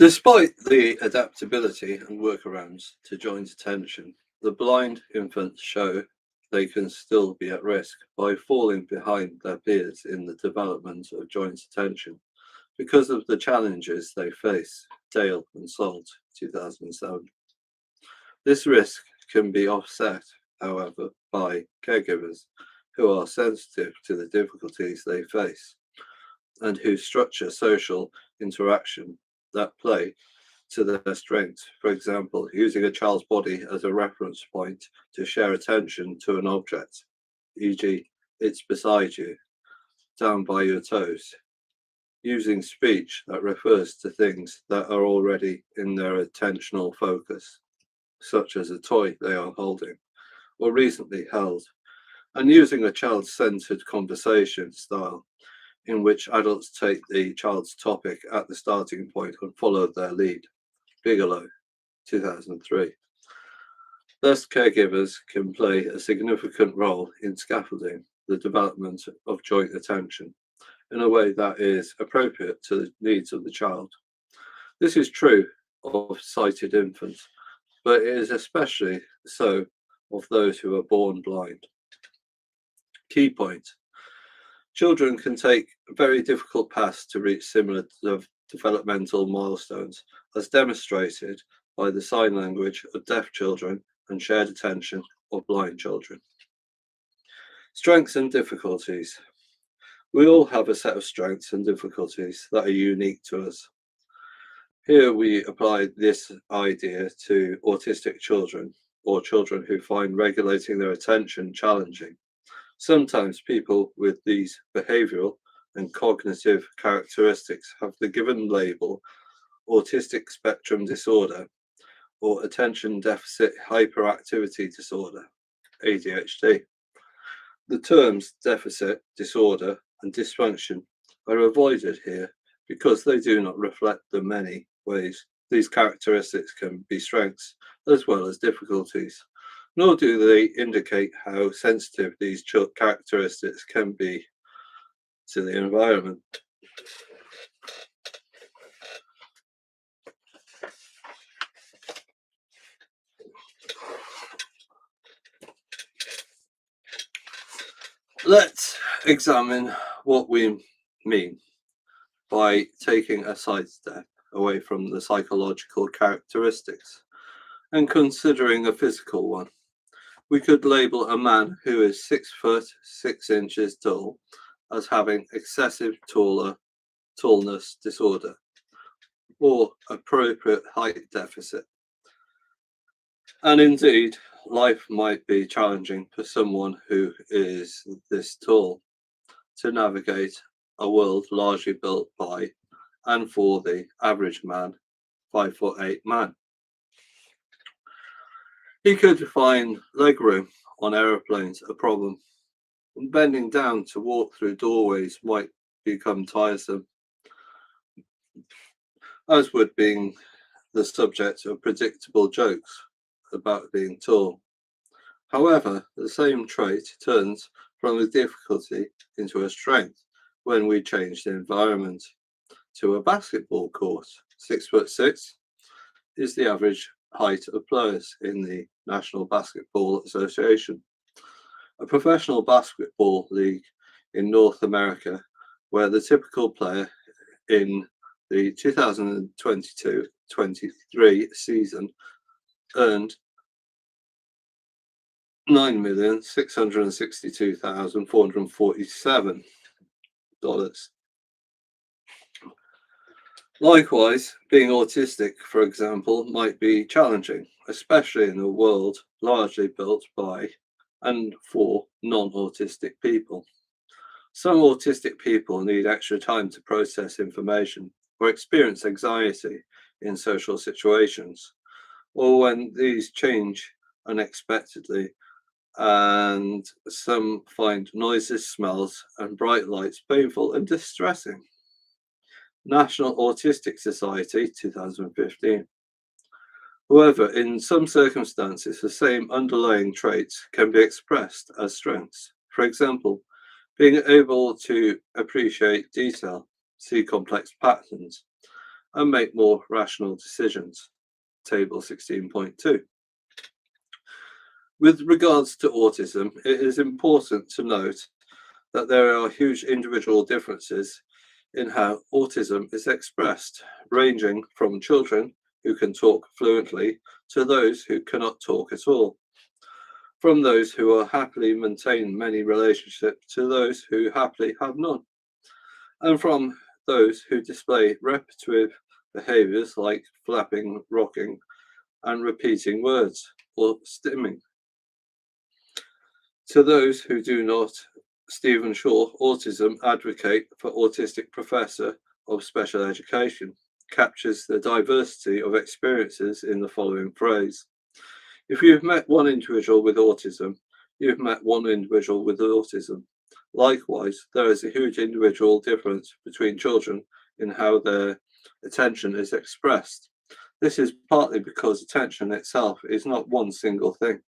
Despite the adaptability and workarounds to joint attention, the blind infants show they can still be at risk by falling behind their peers in the development of joint attention because of the challenges they face. Dale and Salt, 2007. This risk can be offset, however, by caregivers who are sensitive to the difficulties they face and who structure social interaction that play to their strengths. For example, using a child's body as a reference point to share attention to an object, e.g., it's beside you, down by your toes. Using speech that refers to things that are already in their attentional focus, such as a toy they are holding or recently held, and using a child-centered conversation style in which adults take the child's topic at the starting point and follow their lead. Bigelow, 2003. Thus, caregivers can play a significant role in scaffolding the development of joint attention in a way that is appropriate to the needs of the child. This is true of sighted infants, but it is especially so of those who are born blind. Key point. Children can take very difficult paths to reach similar developmental milestones, as demonstrated by the sign language of deaf children and shared attention of blind children. Strengths and difficulties. We all have a set of strengths and difficulties that are unique to us. Here we apply this idea to autistic children or children who find regulating their attention challenging. Sometimes people with these behavioral and cognitive characteristics have the given label autistic spectrum disorder or attention deficit hyperactivity disorder, ADHD. The terms deficit, disorder, and dysfunction are avoided here because they do not reflect the many ways these characteristics can be strengths as well as difficulties, nor do they indicate how sensitive these characteristics can be to the environment. Let's examine what we mean by taking a sidestep away from the psychological characteristics and considering a physical one. We could label a man who is 6 foot 6 inches tall as having excessive tallness disorder or appropriate height deficit. And indeed, life might be challenging for someone who is this tall to navigate a world largely built by and for the average man, 5'8" man. He could find legroom on aeroplanes a problem. Bending down to walk through doorways might become tiresome, as would being the subject of predictable jokes about being tall. However, the same trait turns from a difficulty into a strength when we change the environment to a basketball court. 6'6" is the average height of players in the National Basketball Association, a professional basketball league in North America, where the typical player in the 2022-23 season earned $9,662,447. Likewise, being autistic, for example, might be challenging, especially in a world largely built by and for non-autistic people. Some autistic people need extra time to process information or experience anxiety in social situations, or when these change unexpectedly, and some find noises, smells, and bright lights painful and distressing. National Autistic Society, 2015. However, in some circumstances, the same underlying traits can be expressed as strengths. For example, being able to appreciate detail, see complex patterns, and make more rational decisions. Table 16.2. With regards to autism, it is important to note that there are huge individual differences in how autism is expressed, ranging from children who can talk fluently to those who cannot talk at all, from those who are happily maintain many relationships to those who happily have none, and from those who display repetitive behaviors like flapping, rocking, and repeating words or stimming, to those who do not. Stephen Shaw, Autism Advocate for Autistic Professor of Special Education, captures the diversity of experiences in the following phrase. If you've met one individual with autism, you've met one individual with autism. Likewise, there is a huge individual difference between children in how their attention is expressed. This is partly because attention itself is not one single thing,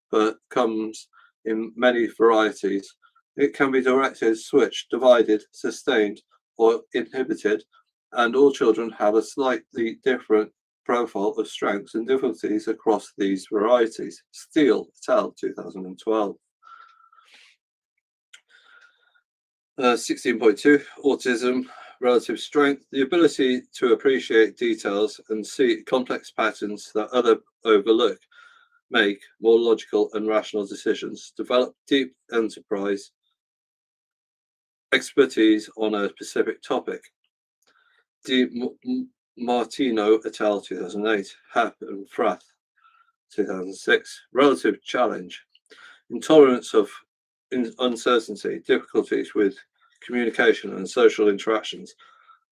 but comes in many varieties. It can be directed, switched, divided, sustained, or inhibited, and all children have a slightly different profile of strengths and difficulties across these varieties. Steele et al. 2012. 16.2. Autism, relative strength, the ability to appreciate details and see complex patterns that others overlook, make more logical and rational decisions, develop deep enterprise expertise on a specific topic. Martino et al. 2008, Happ and Frath 2006. Relative challenge, intolerance of uncertainty, difficulties with communication and social interactions,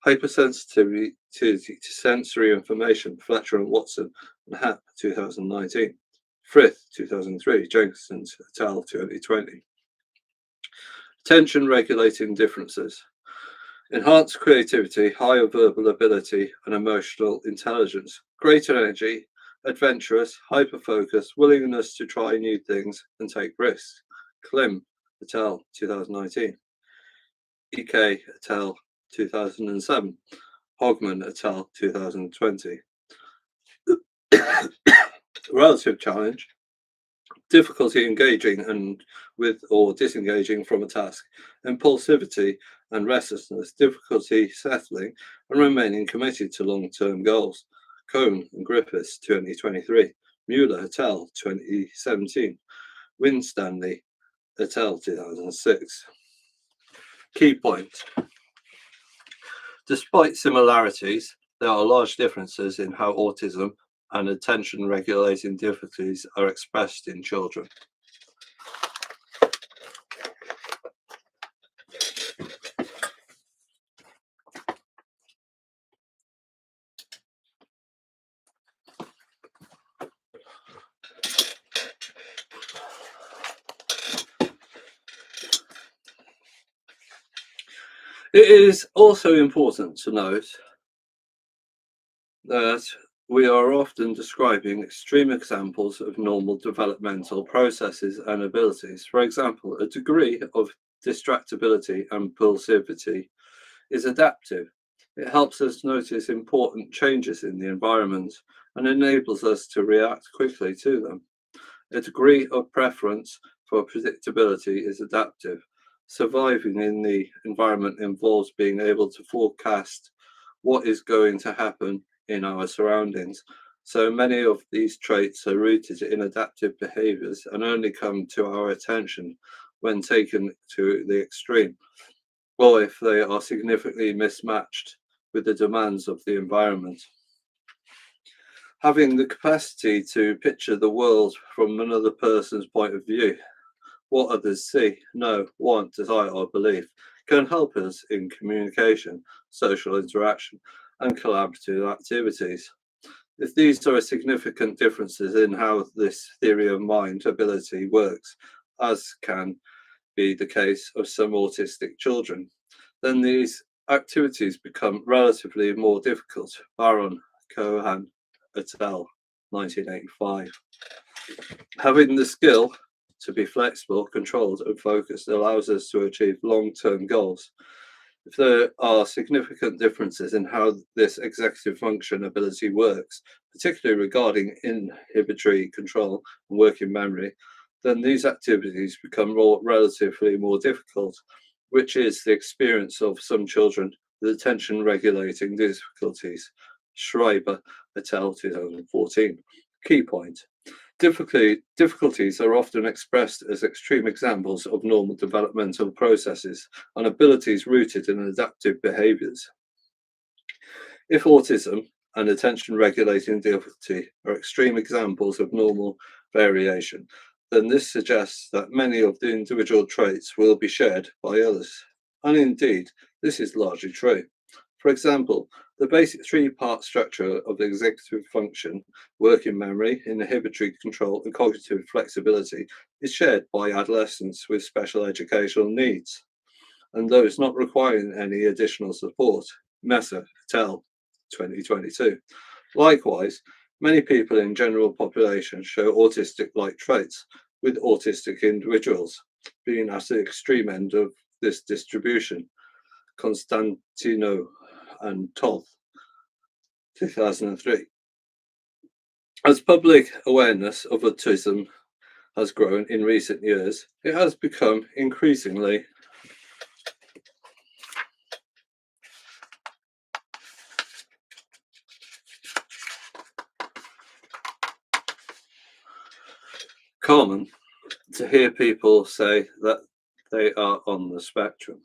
hypersensitivity to sensory information, Fletcher and Watson and Happ 2019. Frith 2003, Jenkinson et al. 2020. Attention regulating differences. Enhanced creativity, higher verbal ability and emotional intelligence, greater energy, adventurous, hyper-focus, willingness to try new things and take risks. Klim et al. 2019. EK et al. 2007. Hogman et al. 2020. Relative challenge. Difficulty engaging and with or disengaging from a task, impulsivity and restlessness, difficulty settling and remaining committed to long-term goals. Cohn and Griffiths 2023, Mueller et al. 2017, Winstanley et al. 2006. Key point. Despite similarities, there are large differences in how autism and attention regulating difficulties are expressed in children. It is also important to note that we are often describing extreme examples of normal developmental processes and abilities. For example, a degree of distractibility and impulsivity is adaptive. It helps us notice important changes in the environment and enables us to react quickly to them. A degree of preference for predictability is adaptive. Surviving in the environment involves being able to forecast what is going to happen in our surroundings. So many of these traits are rooted in adaptive behaviors and only come to our attention when taken to the extreme, or if they are significantly mismatched with the demands of the environment. Having the capacity to picture the world from another person's point of view, what others see, know, want, desire, or believe, can help us in communication, social interaction, and collaborative activities. If these are significant differences in how this theory of mind ability works, as can be the case of some autistic children, then these activities become relatively more difficult. Baron Cohen et al. 1985. Having the skill to be flexible, controlled, and focused allows us to achieve long-term goals. If there are significant differences in how this executive function ability works, particularly regarding inhibitory control and working memory, then these activities become relatively more difficult, which is the experience of some children with attention regulating difficulties. Schreiber et al. 2014. Key point. Difficulties are often expressed as extreme examples of normal developmental processes and abilities rooted in adaptive behaviors. If autism and attention regulating difficulty are extreme examples of normal variation, then this suggests that many of the individual traits will be shared by others. And indeed, this is largely true. For example, the basic three-part structure of the executive function, working memory, inhibitory control, and cognitive flexibility, is shared by adolescents with special educational needs and those not requiring any additional support. Messer et al. 2022. Likewise, many people in general population show autistic-like traits, with autistic individuals being at the extreme end of this distribution. Constantino and Toth, 2003. As public awareness of autism has grown in recent years, it has become increasingly common to hear people say that they are on the spectrum.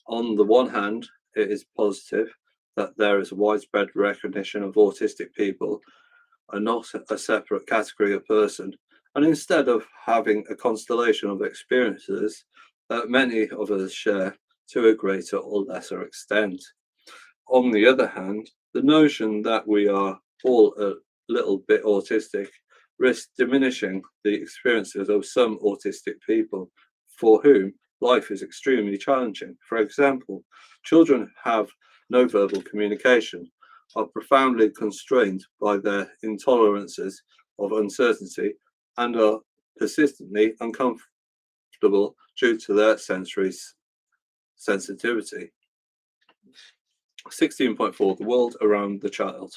On the one hand, it is positive that there is a widespread recognition of autistic people are not a separate category of person, and instead of having a constellation of experiences that many of us share to a greater or lesser extent. On the other hand, the notion that we are all a little bit autistic risks diminishing the experiences of some autistic people for whom life is extremely challenging. For example, children have no verbal communication, are profoundly constrained by their intolerances of uncertainty, and are persistently uncomfortable due to their sensory sensitivity. 16.4. The world around the child.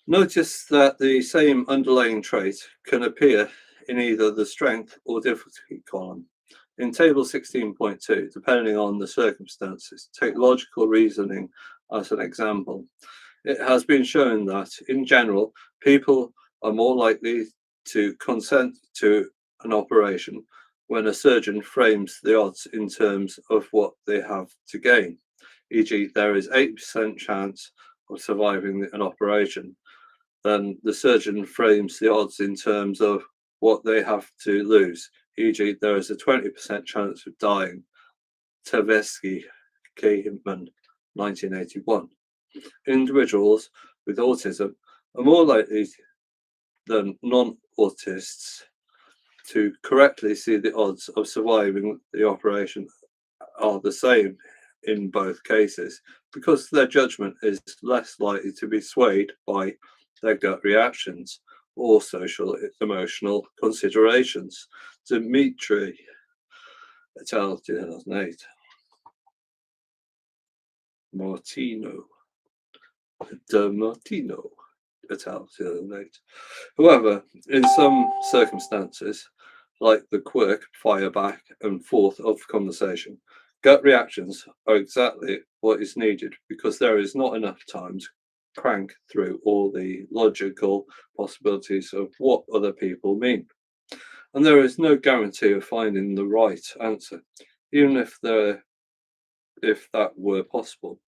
Notice that the same underlying trait can appear in either the strength or difficulty column. In table 16.2, depending on the circumstances, take logical reasoning as an example. It has been shown that, in general, people are more likely to consent to an operation when a surgeon frames the odds in terms of what they have to gain. E.g., there is 8% chance of surviving an operation, then the surgeon frames the odds in terms of what they have to lose. E.g., there is a 20% chance of dying. Tversky, Kahneman, 1981. Individuals with autism are more likely than non-autists to correctly see the odds of surviving the operation are the same in both cases because their judgment is less likely to be swayed by their gut reactions or social emotional considerations. Dimitri et al. 2008. Martino et al. 2008. However, in some circumstances, like the quirk, fire back and forth of conversation, gut reactions are exactly what is needed because there is not enough time to crank through all the logical possibilities of what other people mean. And there is no guarantee of finding the right answer, even if that were possible.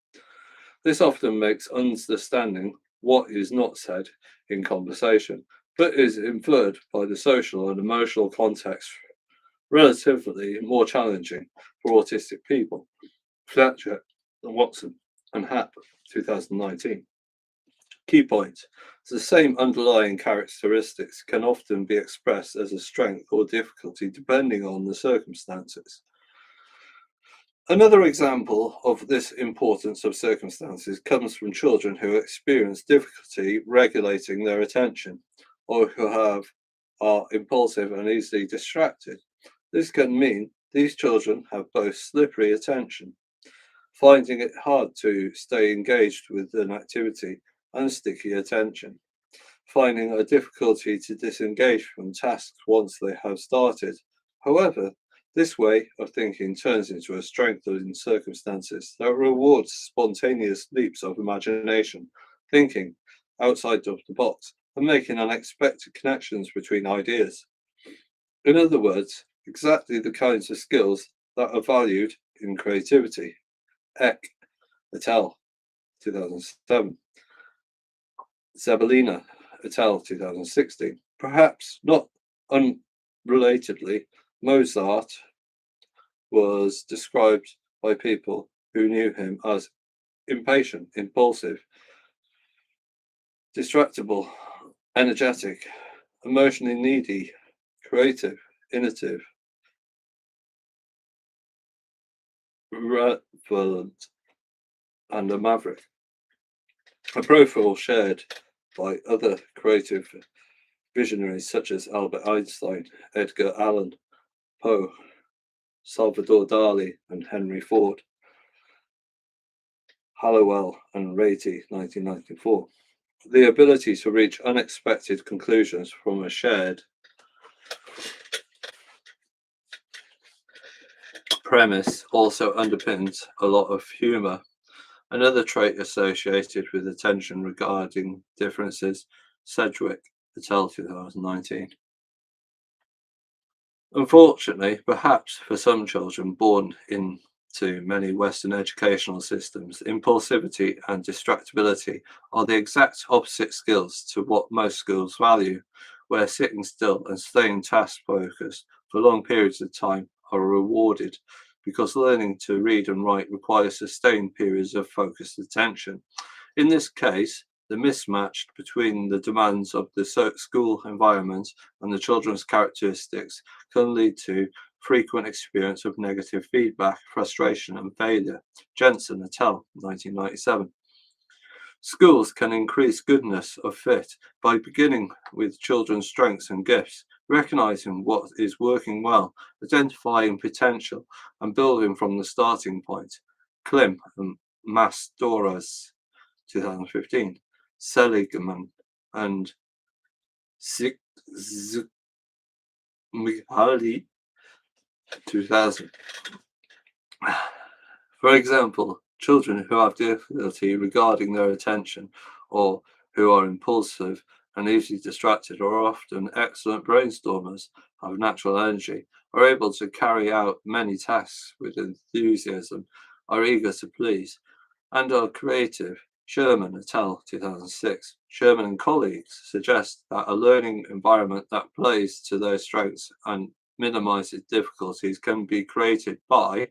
This often makes understanding what is not said in conversation, but is inferred by the social and emotional context, relatively more challenging for autistic people. Fletcher, Watson, and Happ, 2019. Key point: the same underlying characteristics can often be expressed as a strength or difficulty depending on the circumstances. Another example of this importance of circumstances comes from children who experience difficulty regulating their attention or who are impulsive and easily distracted. This can mean These children have both slippery attention, finding it hard to stay engaged with an activity, and sticky attention, finding a difficulty to disengage from tasks once they have started. However, this way of thinking turns into a strength in circumstances that rewards spontaneous leaps of imagination, thinking outside of the box, and making unexpected connections between ideas. In other words, exactly the kinds of skills that are valued in creativity. Eck et al. 2007. Zabelina et al. 2016. Perhaps not unrelatedly, Mozart was described by people who knew him as impatient, impulsive, distractible, energetic, emotionally needy, creative, innovative, relevant, and a maverick. A profile shared by other creative visionaries such as Albert Einstein, Edgar Allan Poe, Salvador Dali, and Henry Ford, Hallowell and Rayty, 1994. The ability to reach unexpected conclusions from a shared premise also underpins a lot of humor. Another trait associated with attention regarding differences, Sedgwick et al. 2019. Unfortunately, perhaps for some children born into many Western educational systems, impulsivity and distractibility are the exact opposite skills to what most schools value, where sitting still and staying task focused for long periods of time are rewarded because learning to read and write requires sustained periods of focused attention. In this case, the mismatch between the demands of the school environment and the children's characteristics can lead to frequent experience of negative feedback, frustration, and failure. Jensen et al. 1997. Schools can increase goodness of fit by beginning with children's strengths and gifts, recognizing what is working well, identifying potential, and building from the starting point. Klim and Mastoras, 2015. Seligman and Mihaly, 2000. For example, children who have difficulty regarding their attention or who are impulsive and easily distracted are often excellent brainstormers, have natural energy, are able to carry out many tasks with enthusiasm, are eager to please, and are creative. Sherman et al. 2006. Sherman and colleagues suggest that a learning environment that plays to their strengths and minimizes difficulties can be created by